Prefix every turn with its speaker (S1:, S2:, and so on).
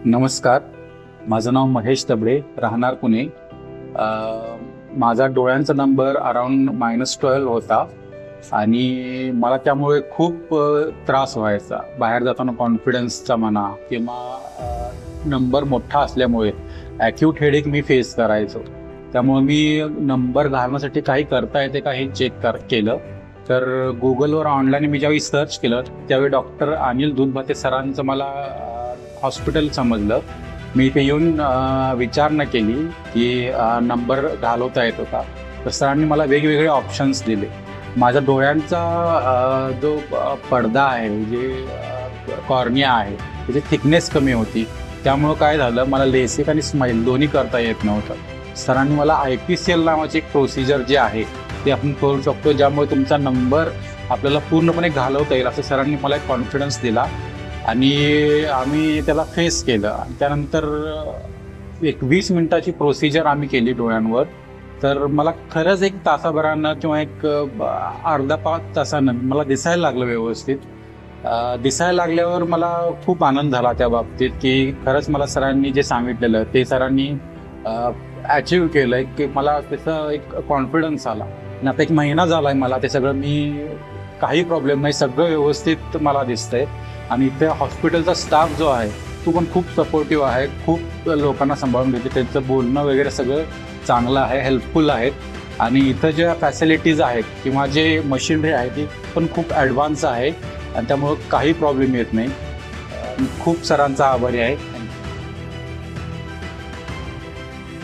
S1: नमस्कार, माझं नाव महेश तबडे, राहणार पुणे. माझा डोळ्यांचा नंबर अराउंड -12 होता आणि मला त्यामुळे खूप त्रास व्हायचा. बाहेर जाताना कॉन्फिडन्सचा म्हणा किंवा नंबर मोठा असल्यामुळे ॲक्यूट हेडेक मी फेस करायचो. त्यामुळे मी नंबर घालण्यासाठी काही करता येते का हे चेक केलं. तर गुगलवर ऑनलाईन मी ज्यावेळी सर्च केलं त्यावेळी डॉक्टर अनिल दूधभाते सरांचं मला हॉस्पिटल समजलं. मी इथे येऊन विचारणा केली की नंबर घालवता येतो का. तर सरांनी मला वेगवेगळे ऑप्शन्स दिले. माझ्या डोळ्यांचा जो पडदा आहे, जे कॉर्निया आहे, त्याची थिकनेस कमी होती. त्यामुळं काय झालं, मला लेसिक आणि स्माईल दोन्ही करता येत नव्हतं. सरांनी मला IPCL नावाची एक प्रोसिजर जी आहे ते आपण करू शकतो, ज्यामुळे तुमचा नंबर आपल्याला पूर्णपणे घालवता येईल असं सरांनी मला एक कॉन्फिडन्स दिला आणि आम्ही त्याला फेस केलं. आणि त्यानंतर एक 20 मिनिटाची प्रोसिजर आम्ही केली डोळ्यांवर. तर मला खरंच एक तासाभरानं किंवा एक अर्धा 5 तासानं मला दिसायला लागलं व्यवस्थित. दिसायला लागल्यावर मला खूप आनंद झाला त्या बाबतीत की खरंच मला सरांनी जे सांगितलेलं ते सरांनी अचीव केलं की मला त्याचा एक कॉन्फिडन्स आला. आणि आता 1 महिना झाला आहे मला ते सगळं, मी काही प्रॉब्लेम नाही, सगळं व्यवस्थित मला दिसतंय. आणि इथे हॉस्पिटलचा स्टाफ जो आहे तो पण खूप सपोर्टिव्ह आहे, खूप लोकांना सांभाळून घेते. त्यांचं बोलणं वगैरे सगळं चांगलं आहे, हेल्पफुल आहेत. आणि इथं ज्या फॅसिलिटीज आहेत किंवा जे मशिनरी आहे ती पण खूप ॲडव्हान्स आहे आणि त्यामुळं काही प्रॉब्लेम येत नाही. खूप सरांचा आभारी आहे.